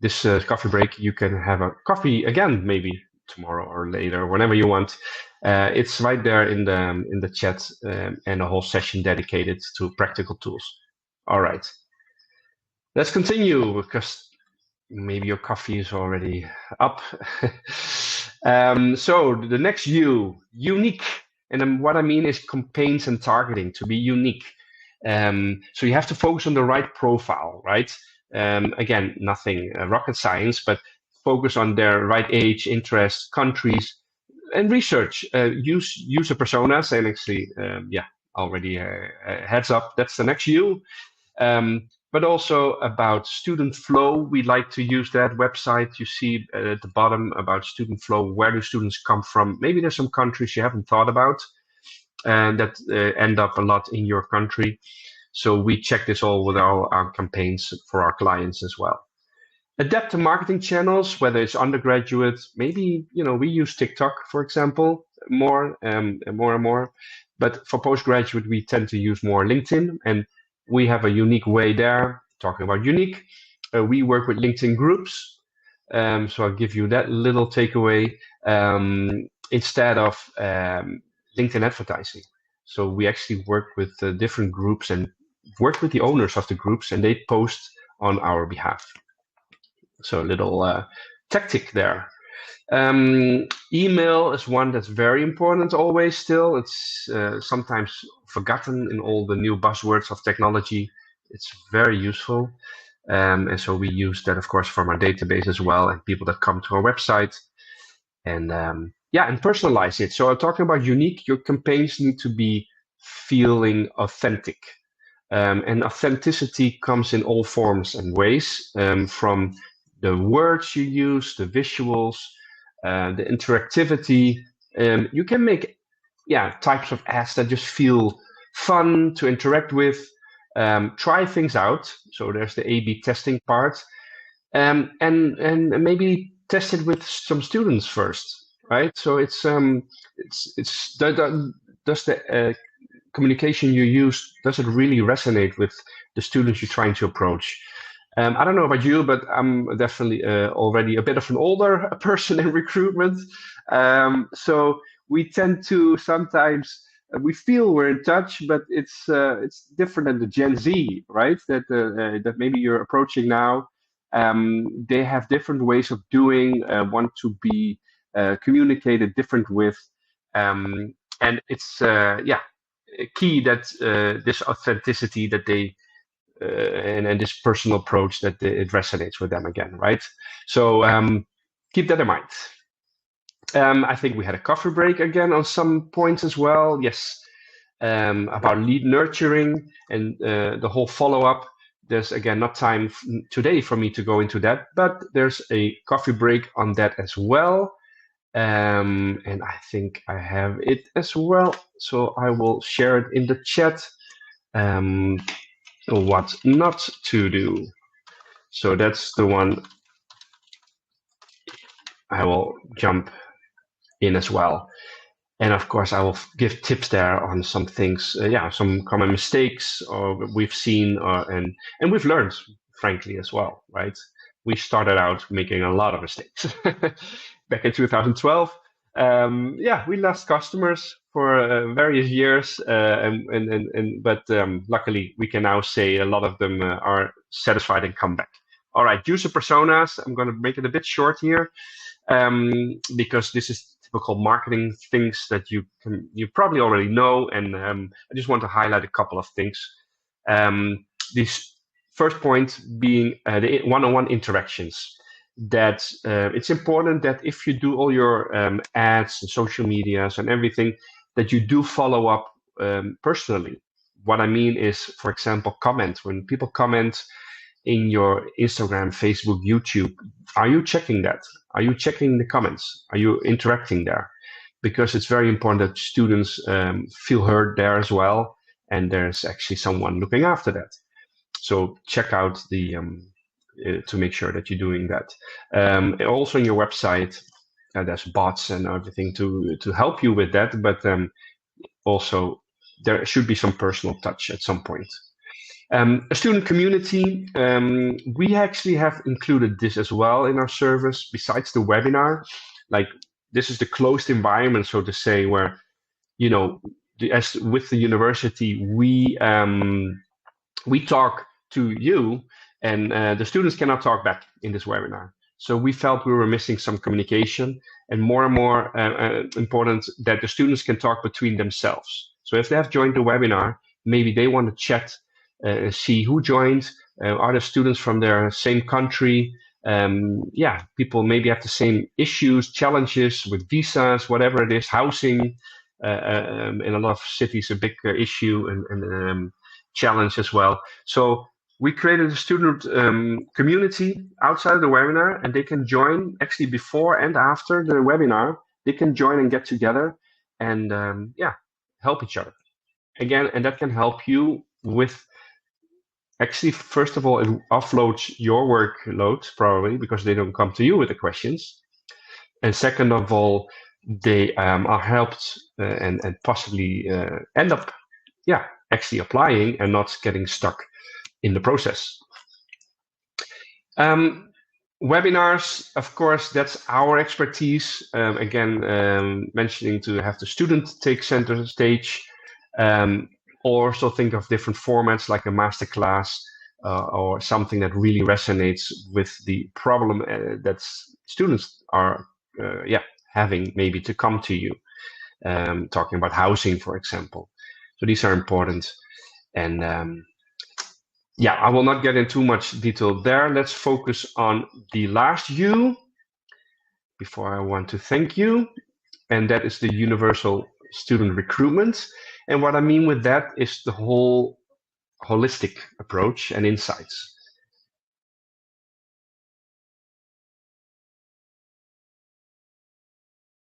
this coffee break, you can have a coffee again, maybe tomorrow or later, whenever you want. It's right there in the chat, and a whole session dedicated to practical tools. All right, let's continue because maybe your coffee is already up. So the next unique. And then what I mean is campaigns and targeting to be unique. So you have to focus on the right profile, right? Again, nothing rocket science, but focus on their right age, interests, countries, and research. Use user personas, and actually, yeah, already heads up. That's the next U. But also about student flow. We like to use that website you see at the bottom about student flow. Where do students come from? Maybe there's some countries you haven't thought about and that end up a lot in your country. So we check this all with our campaigns for our clients as well. Adapt to marketing channels, whether it's undergraduate, maybe, we use TikTok, for example, more and more. But for postgraduate, we tend to use more LinkedIn, and we have a unique way there. Talking about unique, we work with LinkedIn groups. So I'll give you that little takeaway instead of LinkedIn advertising. So we actually work with different groups and work with the owners of the groups, and they post on our behalf. So a little tactic there. Email is one that's very important always still. It's sometimes forgotten in all the new buzzwords of technology. It's very useful. And so we use that, of course, from our database as well, and people that come to our website. And and personalize it. So I'm talking about unique. Your campaigns need to be feeling authentic. And authenticity comes in all forms and ways, from the words you use, the visuals, the interactivity. You can make types of ads that just feel fun to interact with. Try things out. So there's the A/B testing part, and maybe test it with some students first, right? So it's does the communication you use, does it really resonate with the students you're trying to approach? I don't know about you, but I'm definitely already a bit of an older person in recruitment. So we tend to sometimes we feel we're in touch, but it's different than the Gen Z, right? That maybe you're approaching now. They have different ways of doing, want to be communicated different with, and it's key that this authenticity that they and this personal approach that it resonates with them again, right? So keep that in mind. I think we had a coffee break again on some points as well. Yes, about lead nurturing and the whole follow-up. There's again not time today for me to go into that, but there's a coffee break on that as well. And I think I have it as well. So I will share it in the chat. What not to do. So that's the one I will jump in as well. And of course, I will give tips there on some things, some common mistakes or we've seen and we've learned, frankly, as well, right? We started out making a lot of mistakes back in 2012. We lost customers for various years, but luckily we can now say a lot of them are satisfied and come back. All right, user personas. I'm going to make it a bit short here because this is typical marketing things that you probably already know, and I just want to highlight a couple of things. This first point being the one-on-one interactions. That it's important that if you do all your ads and social medias and everything, that you do follow up personally. What I mean is, for example, comment. When people comment in your Instagram, Facebook, YouTube, are you checking that? Are you checking the comments? Are you interacting there? Because it's very important that students feel heard there as well, and there's actually someone looking after that. So check out the to make sure that you're doing that. Also, in your website, there's bots and everything to help you with that, but also there should be some personal touch at some point. A student community, we actually have included this as well in our service, besides the webinar. Like, this is the closed environment, so to say, where, you know, as with the university, we talk to you, and the students cannot talk back in this webinar. So we felt we were missing some communication, and more important that the students can talk between themselves. So if they have joined the webinar, maybe they want to chat, see who joined, are the students from their same country? Yeah, people maybe have the same issues, challenges with visas, whatever it is, housing. In a lot of cities, a big issue and challenge as well. So we created a student community outside of the webinar, and they can join actually before and after the webinar. They can join and get together and yeah, help each other again, and that can help you with actually, first of all, it offloads your workload probably because they don't come to you with the questions, and second of all, they are helped and possibly end up, yeah, actually applying and not getting stuck in the process. Webinars, of course, that's our expertise. Again, mentioning to have the student take center stage. Also think of different formats like a masterclass or something that really resonates with the problem that students are having maybe to come to you. Talking about housing, for example. So these are important. And yeah, I will not get into much detail there. Let's focus on the last U before I want to thank you, and that is the universal student recruitment. And what I mean with that is the whole holistic approach and insights.